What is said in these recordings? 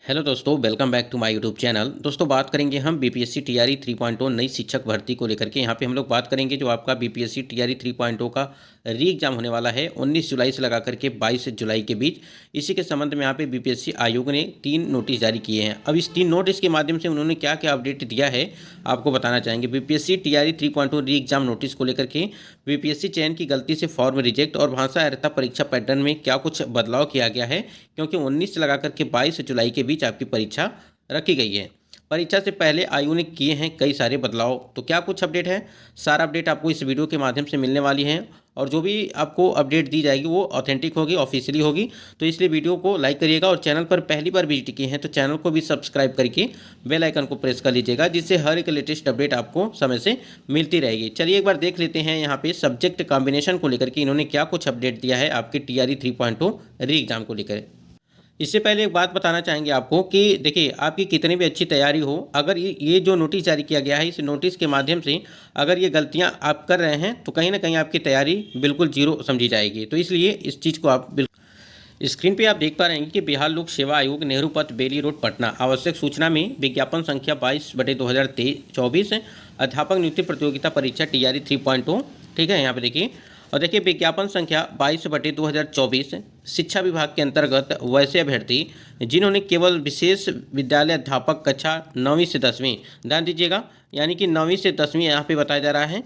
Hello दोस्तों, welcome back to my YouTube channel. दोस्तों, बात करेंगे हम बीपीएससी टीआरई 3.0 नई शिक्षक भर्ती को लेकर के। यहाँ पे हम लोग बात करेंगे जो आपका बीपीएससी टीआरई 3.0 का री एग्जाम होने वाला है 19 जुलाई से लगा करके 22 जुलाई के बीच। इसी के संबंध में यहाँ पे बीपीएससी आयोग ने 3 नोटिस जारी किए हैं। अब इस 3 नोटिस के माध्यम से उन्होंने क्या क्या अपडेट दिया है आपको बताना चाहेंगे। बीपीएससी टीआरई 3.0 री एग्जाम नोटिस को लेकर के बीपीएससी चयन की गलती से फॉर्म रिजेक्ट और भाषा अर्हता परीक्षा पैटर्न में क्या कुछ बदलाव किया गया है, क्योंकि 19 से लगा करके 22 जुलाई के बीच आपकी परीक्षा रखी गई है। परीक्षा से पहले आयोग ने किए हैं कई सारे बदलाव। तो क्या कुछ अपडेट है, सारा अपडेट आपको इस वीडियो के माध्यम से मिलने वाली है। और जो भी आपको अपडेट दी जाएगी वो ऑथेंटिक होगी, ऑफिशियली होगी। तो इसलिए वीडियो को लाइक करिएगा और चैनल पर पहली बार विजिट किए हैं तो चैनल को भी सब्सक्राइब करके बेल आइकन को प्रेस कर लीजिएगा, जिससे हर एक लेटेस्ट अपडेट आपको समय से मिलती रहेगी। चलिए एक बार देख लेते हैं यहाँ पे सब्जेक्ट कॉम्बिनेशन को लेकर के इन्होंने क्या कुछ अपडेट दिया है आपके टीआरई 3.0 री एग्जाम को लेकर। इससे पहले एक बात बताना चाहेंगे आपको कि देखिए, आपकी कितनी भी अच्छी तैयारी हो, अगर ये जो नोटिस जारी किया गया है, इस नोटिस के माध्यम से अगर ये गलतियां आप कर रहे हैं तो कहीं ना कहीं आपकी तैयारी बिल्कुल जीरो समझी जाएगी। तो इसलिए इस चीज़ को आप बिल्कुल स्क्रीन पे आप देख पा रहे हैं कि बिहार लोक सेवा आयोग, नेहरू पथ, बेली रोड, पटना। आवश्यक सूचना में विज्ञापन संख्या 22/2024 अध्यापक नियुक्ति प्रतियोगिता परीक्षा टीआरई 3.0। ठीक है, यहाँ पे देखिए। और देखिए, विज्ञापन संख्या 22/2024 शिक्षा विभाग के अंतर्गत वैसे अभ्यर्थी जिन्होंने केवल विशेष विद्यालय अध्यापक कक्षा 9वीं से 10वीं, ध्यान दीजिएगा, यानी कि 9वीं से 10वीं यहाँ पे बताया जा रहा है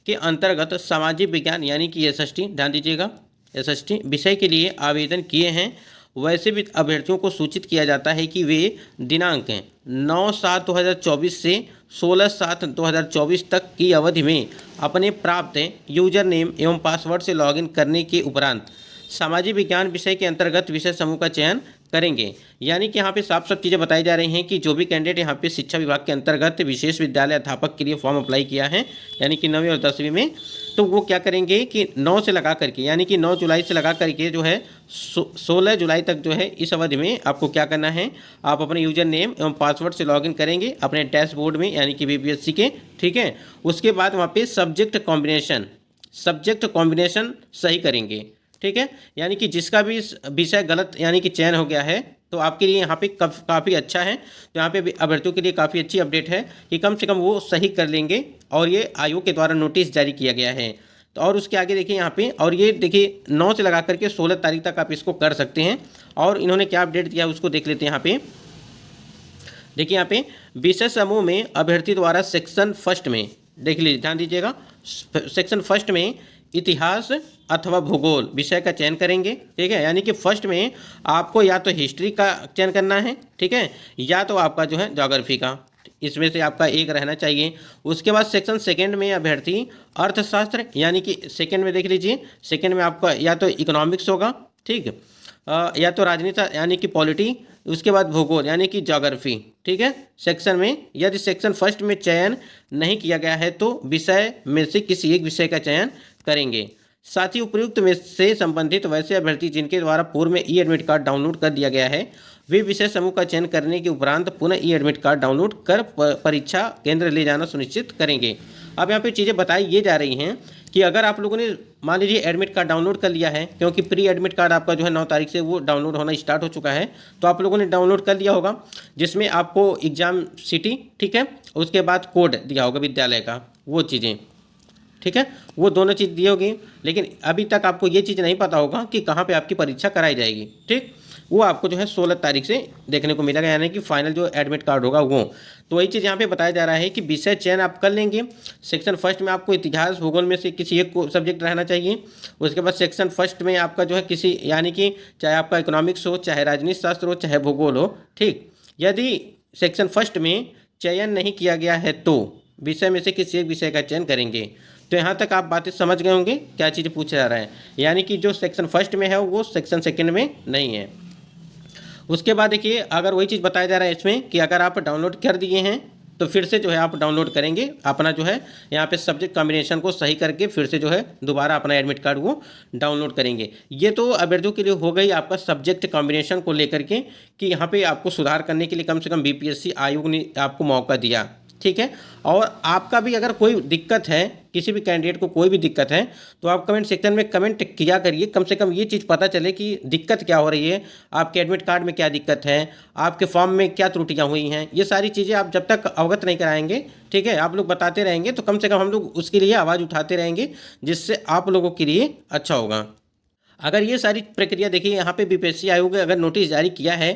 के अंतर्गत सामाजिक विज्ञान यानी कि एसएसटी, ध्यान दीजिएगा, एसएसटी विषय के लिए आवेदन किए हैं, वैसे भी अभ्यर्थियों को सूचित किया जाता है कि वे दिनांक 9/7/2024 से 16/7/2024 तक की अवधि में अपने प्राप्त यूजर नेम एवं पासवर्ड से लॉगिन करने के उपरांत सामाजिक विज्ञान विषय के अंतर्गत विषय समूह का चयन करेंगे। यानी कि यहाँ पे साफ साफ चीज़ें बताई जा रही हैं कि जो भी कैंडिडेट यहाँ पे शिक्षा विभाग के अंतर्गत विशेष विद्यालय अध्यापक के लिए फॉर्म अप्लाई किया है, यानी कि 9वीं और 10वीं में, तो वो क्या करेंगे कि 9 से लगा करके, यानी कि 9 जुलाई से लगा करके जो है 16 जुलाई तक जो है, इस अवधि में आपको क्या करना है, आप अपने यूजर नेम एवं पासवर्ड से लॉगिन करेंगे अपने डैशबोर्ड में, यानी कि बीपीएससी के। ठीक है, उसके बाद वहाँ पे सब्जेक्ट कॉम्बिनेशन सही करेंगे। ठीक है, यानी कि जिसका भी विषय गलत यानी कि चयन हो गया है तो आपके लिए यहाँ पे काफ़ी अच्छा है। तो यहाँ पे अभ्यर्थियों के लिए काफ़ी अच्छी अपडेट है कि कम से कम वो सही कर लेंगे, और ये आयोग के द्वारा नोटिस जारी किया गया है। तो और उसके आगे देखिए यहाँ पे, और ये देखिए 9 से लगा करके 16 तारीख तक आप इसको कर सकते हैं। और इन्होंने क्या अपडेट दिया उसको देख लेते हैं। यहाँ पे देखिए, यहाँ पे विषय समूह में अभ्यर्थी द्वारा सेक्शन फर्स्ट में, देख लीजिए, ध्यान दीजिएगा, सेक्शन फर्स्ट में इतिहास अथवा भूगोल विषय का चयन करेंगे। ठीक है, यानी कि फर्स्ट में आपको या तो हिस्ट्री का चयन करना है, ठीक है, या तो आपका जो है ज्योग्राफी का, इसमें से आपका एक रहना चाहिए। उसके बाद सेक्शन सेकंड में अभ्यर्थी अर्थशास्त्र, यानी कि सेकंड में देख लीजिए, सेकंड में आपका या तो इकोनॉमिक्स होगा, ठीक, या तो राजनीति यानी कि पॉलिटी, उसके बाद भूगोल यानी कि ज्योग्राफी। ठीक है, सेक्शन में यदि सेक्शन फर्स्ट में चयन नहीं किया गया है तो विषय में से किसी एक विषय का चयन करेंगे। साथ ही उपयुक्त में से संबंधित वैसे अभ्यर्थी जिनके द्वारा पूर्व में ई एडमिट कार्ड डाउनलोड कर दिया गया है, वे विषय समूह का चयन करने के उपरांत पुनः ई एडमिट कार्ड डाउनलोड कर परीक्षा केंद्र ले जाना सुनिश्चित करेंगे। अब यहाँ पे चीज़ें बताई ये जा रही हैं कि अगर आप लोगों ने मान लीजिए एडमिट कार्ड डाउनलोड कर लिया है, क्योंकि प्री एडमिट कार्ड आपका जो है 9 तारीख से वो डाउनलोड होना स्टार्ट हो चुका है, तो आप लोगों ने डाउनलोड कर लिया होगा, जिसमें आपको एग्जाम सिटी, ठीक है, उसके बाद कोड दिया होगा विद्यालय का, वो चीज़ें, ठीक है, वो दोनों चीज़ दी होगी। लेकिन अभी तक आपको ये चीज़ नहीं पता होगा कि कहाँ पे आपकी परीक्षा कराई जाएगी। ठीक, वो आपको जो है 16 तारीख से देखने को मिलेगा, यानी कि फाइनल जो एडमिट कार्ड होगा वो। तो वही चीज़ यहाँ पे बताया जा रहा है कि विषय चयन आप कर लेंगे। सेक्शन फर्स्ट में आपको इतिहास भूगोल में से किसी एक को सब्जेक्ट रहना चाहिए। उसके बाद सेक्शन फर्स्ट में आपका जो है किसी, यानी कि चाहे आपका इकोनॉमिक्स हो, चाहे राजनीति शास्त्र हो, चाहे भूगोल हो। ठीक, यदि सेक्शन फर्स्ट में चयन नहीं किया गया है तो विषय में से किसी एक विषय का चयन करेंगे। तो यहाँ तक आप बातें समझ गए होंगे क्या चीज़ पूछा जा रहा है, यानी कि जो सेक्शन फर्स्ट में है वो सेक्शन सेकंड में नहीं है। उसके बाद देखिए, अगर वही चीज़ बताया जा रहा है इसमें कि अगर आप डाउनलोड कर दिए हैं तो फिर से जो है आप डाउनलोड करेंगे अपना जो है यहाँ पे सब्जेक्ट कॉम्बिनेशन को सही करके, फिर से जो है दोबारा अपना एडमिट कार्ड वो डाउनलोड करेंगे। ये तो अभ्यर्थियों के लिए हो गई आपका सब्जेक्ट कॉम्बिनेशन को लेकर के कि यहाँ पे आपको सुधार करने के लिए कम से कम बीपीएससी आयोग ने आपको मौका दिया। ठीक है। और आपका भी अगर कोई दिक्कत है, किसी भी कैंडिडेट को कोई भी दिक्कत है, तो आप कमेंट सेक्शन में कमेंट किया करिए। कम से कम ये चीज़ पता चले कि दिक्कत क्या हो रही है, आपके एडमिट कार्ड में क्या दिक्कत है, आपके फॉर्म में क्या त्रुटियां हुई हैं। ये सारी चीज़ें आप जब तक अवगत नहीं कराएंगे, ठीक है, आप लोग बताते रहेंगे, तो कम से कम हम लोग उसके लिए आवाज़ उठाते रहेंगे, जिससे आप लोगों के लिए अच्छा होगा। अगर ये सारी प्रक्रिया देखिए, यहाँ पे बीपीएससी आयोग ने अगर नोटिस जारी किया है,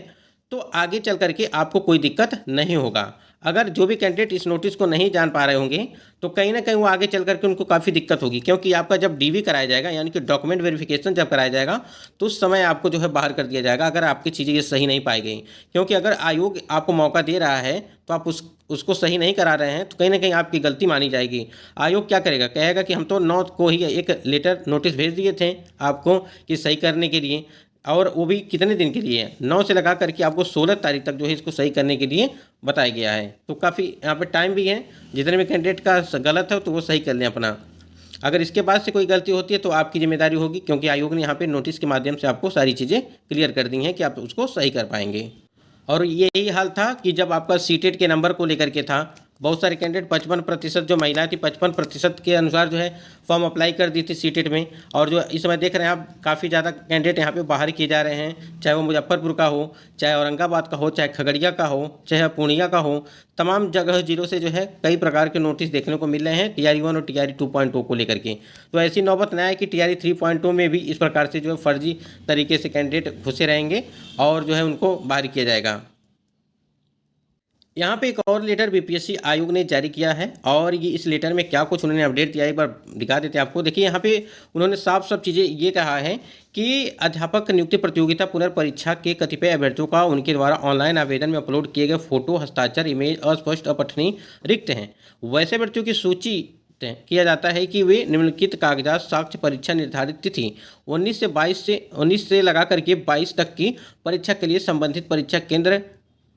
तो आगे चल करके आपको कोई दिक्कत नहीं होगा। अगर जो भी कैंडिडेट इस नोटिस को नहीं जान पा रहे होंगे, तो कहीं ना कहीं वो आगे चल करके उनको काफ़ी दिक्कत होगी, क्योंकि आपका जब डीवी कराया जाएगा, यानी कि डॉक्यूमेंट वेरिफिकेशन जब कराया जाएगा, तो उस समय आपको जो है बाहर कर दिया जाएगा, अगर आपकी चीज़ें ये सही नहीं पाई गई। क्योंकि अगर आयोग आपको मौका दे रहा है, तो आप उसको सही नहीं करा रहे हैं, तो कहीं ना कहीं आपकी गलती मानी जाएगी। आयोग क्या करेगा, कहेगा कि हम तो 9 को ही एक लेटर नोटिस भेज दिए थे आपको कि सही करने के लिए, और वो भी कितने दिन के लिए, 9 से लगा करके आपको 16 तारीख तक जो है इसको सही करने के लिए बताया गया है। तो काफ़ी यहाँ पे टाइम भी है, जितने भी कैंडिडेट का गलत है तो वो सही कर लें अपना। अगर इसके बाद से कोई गलती होती है तो आपकी जिम्मेदारी होगी, क्योंकि आयोग ने यहाँ पे नोटिस के माध्यम से आपको सारी चीज़ें क्लियर कर दी हैं कि आप उसको सही कर पाएंगे। और यही हाल था कि जब आपका सीटेट के नंबर को लेकर के था, बहुत सारे कैंडिडेट 55% जो महिलाएं थी 55% के अनुसार जो है फॉर्म अप्लाई कर दी थी सीटेट में। और जो इस समय देख रहे हैं आप, काफ़ी ज़्यादा कैंडिडेट यहाँ पे बाहर किए जा रहे हैं, चाहे वो मुजफ्फरपुर का हो, चाहे औरंगाबाद का हो, चाहे खगड़िया का हो, चाहे पूर्णिया का हो, तमाम जगह जिलों से जो है कई प्रकार के नोटिस देखने को मिल रहे हैं TR 1 और TR 2.0 को लेकर के। तो ऐसी नौबत न आए कि TR 3.0 में भी इस प्रकार से जो है फर्जी तरीके से कैंडिडेट घुसे रहेंगे और जो है उनको बाहर किया जाएगा। यहाँ पे एक और लेटर बीपीएससी आयोग ने जारी किया है, और ये इस लेटर में क्या कुछ उन्होंने अपडेट दिया है एक बार दिखा देते हैं आपको। देखिए यहाँ पे उन्होंने साफ साफ चीज़ें ये कहा है कि अध्यापक नियुक्ति प्रतियोगिता पुनर्परीक्षा के कतिपय अभ्यर्थियों का उनके द्वारा ऑनलाइन आवेदन में अपलोड किए गए फोटो, हस्ताक्षर, इमेज अस्पष्ट, अपठनीय, रिक्त हैं। वैसे अभ्यर्थियों की सूची किया जाता है कि वे निम्नलिखित कागजात साक्ष्य परीक्षा निर्धारित तिथि 19 से लगा करके 22 तक की परीक्षा के लिए संबंधित परीक्षा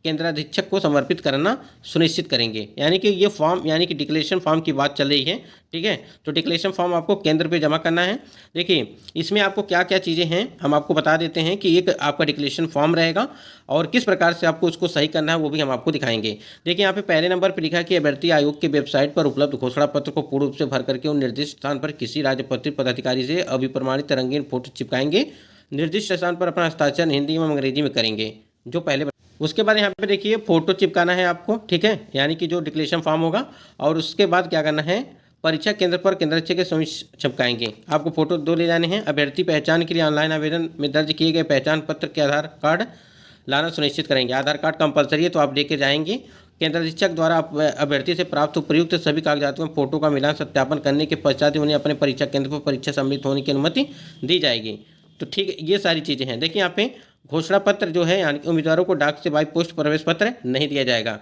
केंद्राधीक्षक को समर्पित करना सुनिश्चित करेंगे। यानी कि ये फॉर्म, यानी कि डिक्लेरेशन फॉर्म की बात चल रही है, ठीक है। तो डिक्लेरेशन फॉर्म आपको केंद्र पे जमा करना है। देखिए इसमें आपको क्या क्या चीज़ें हैं हम आपको बता देते हैं कि एक आपका डिक्लेरेशन फॉर्म रहेगा, और किस प्रकार से आपको उसको सही करना है वो भी हम आपको दिखाएंगे। देखिए यहाँ पे पहले नंबर पर लिखा है कि अभ्यर्थी आयोग के वेबसाइट पर उपलब्ध घोषणा पत्र को पूर्ण रूप से भर करके उन निर्दिष्ट स्थान पर किसी राजपत्रित पदाधिकारी से अभिप्रमाणित रंगीन फोटो चिपकाएंगे। निर्दिष्ट स्थान पर अपना हस्ताक्षर हिंदी एवं अंग्रेजी में करेंगे, जो पहले। उसके बाद यहाँ पे देखिए फोटो चिपकाना है आपको, ठीक है, यानी कि जो डिक्लेरेशन फॉर्म होगा। और उसके बाद क्या करना है, परीक्षा केंद्र पर केंद्राध्यक्ष के समक्ष चिपकाएंगे। आपको फोटो 2 ले जाने हैं। अभ्यर्थी पहचान के लिए ऑनलाइन आवेदन में दर्ज किए गए पहचान पत्र के आधार कार्ड लाना सुनिश्चित करेंगे। आधार कार्ड कंपलसरी है, तो आप लेके जाएंगे। केंद्राधीक्षक द्वारा अभ्यर्थी से प्राप्त उपयुक्त सभी कागजातों में फोटो का मिलान सत्यापन करने के पश्चात उन्हें अपने परीक्षा केंद्र पर परीक्षा सम्मिलित होने की अनुमति दी जाएगी। तो ठीक है, ये सारी चीज़ें हैं। देखिए यहाँ पे घोषणा पत्र जो है, यानी कि उम्मीदवारों को डाक से बाई पोस्ट प्रवेश पत्र नहीं दिया जाएगा।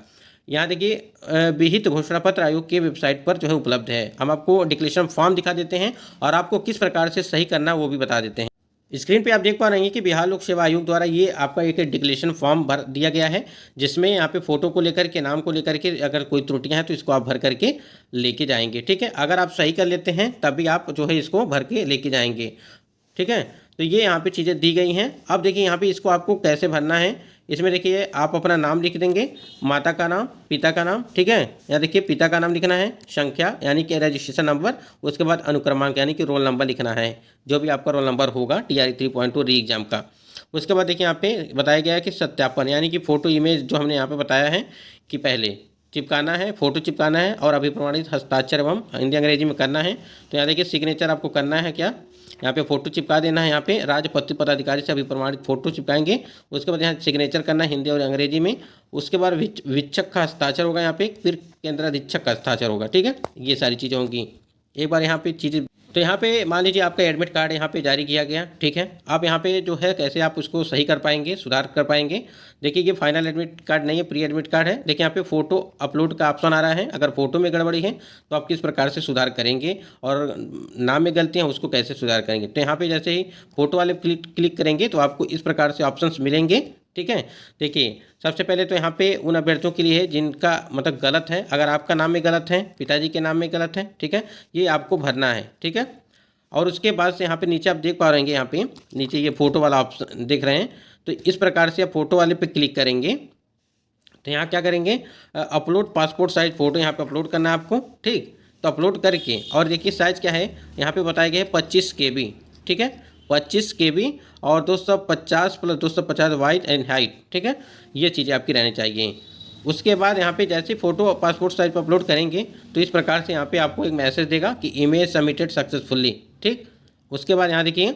यहाँ देखिए विहित घोषणा पत्र आयोग के वेबसाइट पर जो है उपलब्ध है। हम आपको डिक्लेरेशन फॉर्म दिखा देते हैं और आपको किस प्रकार से सही करना वो भी बता देते हैं। स्क्रीन पे आप देख पा रहे हैं कि बिहार लोक सेवा आयोग द्वारा ये आपका एक डिक्लेरेशन फॉर्म भर दिया गया है, जिसमें यहाँ पे फोटो को लेकर के, नाम को लेकर के अगर कोई त्रुटियां हैं तो इसको आप भर करके लेके जाएंगे, ठीक है। अगर आप सही कर लेते हैं तभी आप जो है इसको भर के लेके जाएंगे, ठीक है। तो ये यहाँ पे चीज़ें दी गई हैं। अब देखिए यहाँ पे इसको आपको कैसे भरना है। इसमें देखिए आप अपना नाम लिख देंगे, माता का नाम, पिता का नाम, ठीक है। यहाँ देखिए पिता का नाम लिखना है, संख्या यानी कि रजिस्ट्रेशन नंबर, उसके बाद अनुक्रमांक यानी कि रोल नंबर लिखना है, जो भी आपका रोल नंबर होगा TR 3.2 री एग्जाम का। उसके बाद देखिए यहाँ पे बताया गया है कि सत्यापन, यानी कि फ़ोटो इमेज जो हमने यहाँ पे बताया है कि पहले चिपकाना है, फोटो चिपकाना है और अभिप्रमाणित हस्ताक्षर एवं हिंदी अंग्रेजी में करना है। तो यहाँ देखिए सिग्नेचर आपको करना है, क्या यहाँ पे फोटो चिपका देना है। यहाँ पे राजपत्रित पदाधिकारी से अभिप्रमाणित फोटो चिपकाएंगे। उसके बाद यहाँ सिग्नेचर करना है हिंदी और अंग्रेजी में। उसके बाद वीक्षक का हस्ताक्षर होगा यहाँ पे, फिर केंद्राधीक्षक का हस्ताक्षर होगा, ठीक है। ये सारी चीज़ें होंगी। एक बार यहाँ पे चीज़ें, तो यहाँ पे मान लीजिए आपका एडमिट कार्ड यहाँ पे जारी किया गया, ठीक है। आप यहाँ पे जो है कैसे आप उसको सही कर पाएंगे, सुधार कर पाएंगे। देखिए ये फाइनल एडमिट कार्ड नहीं है, प्री एडमिट कार्ड है। देखिए यहाँ पे फोटो अपलोड का ऑप्शन आ रहा है। अगर फोटो में गड़बड़ी है तो आप किस प्रकार से सुधार करेंगे, और नाम में गलतियाँ उसको कैसे सुधार करेंगे। तो यहाँ पे जैसे ही फोटो वाले क्लिक करेंगे तो आपको इस प्रकार से ऑप्शंस मिलेंगे, ठीक है। देखिए सबसे पहले तो यहाँ पे उन अभ्यर्थियों के लिए है जिनका मतलब गलत है। अगर आपका नाम में गलत है, पिताजी के नाम में गलत है, ठीक है, ये आपको भरना है, ठीक है। और उसके बाद से यहाँ पे नीचे आप देख पा रहे हैं, यहाँ पे नीचे ये फोटो वाला ऑप्शन देख रहे हैं। तो इस प्रकार से आप फोटो वाले पे क्लिक करेंगे तो यहाँ क्या करेंगे, अपलोड पासपोर्ट साइज फ़ोटो यहाँ पे अपलोड करना है आपको। ठीक, तो अपलोड करके और देखिए साइज़ क्या है, यहाँ पे बताया गया है 25 KB। ठीक है, 25 KB और 250 + 250 वाइड एंड हाइट। ठीक है, ये चीज़ें आपकी रहनी चाहिए। उसके बाद यहाँ पे जैसे फ़ोटो पासपोर्ट साइज पर अपलोड करेंगे तो इस प्रकार से यहाँ पे आपको एक मैसेज देगा कि इमेज सबमिटेड सक्सेसफुली। ठीक, उसके बाद यहाँ देखिए,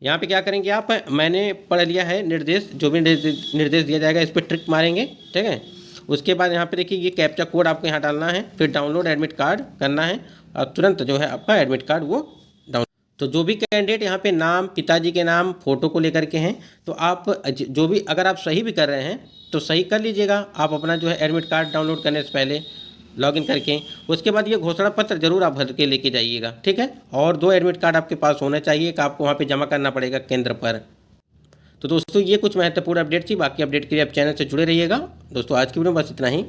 यहाँ पे क्या करेंगे आप, मैंने पढ़ लिया है निर्देश, जो भी निर्देश दिया जाएगा इस पर ट्रिक मारेंगे। ठीक है, उसके बाद यहाँ पे देखिए ये कैप्चा कोड आपको यहाँ डालना है, फिर डाउनलोड एडमिट कार्ड करना है और तुरंत जो है आपका एडमिट कार्ड वो डाउन। तो जो भी कैंडिडेट यहाँ पे नाम, पिताजी के नाम, फ़ोटो को लेकर के हैं, तो आप जो भी अगर आप सही भी कर रहे हैं तो सही कर लीजिएगा आप अपना जो है एडमिट कार्ड डाउनलोड करने से पहले लॉगिन करके। उसके बाद ये घोषणा पत्र जरूर आप भर के लेके जाइएगा। ठीक है, और 2 एडमिट कार्ड आपके पास होना चाहिए कि आपको वहाँ पे जमा करना पड़ेगा केंद्र पर। तो दोस्तों ये कुछ महत्वपूर्ण अपडेट थी, बाकी अपडेट के लिए आप चैनल से जुड़े रहिएगा। दोस्तों आज की वीडियो में बस इतना ही।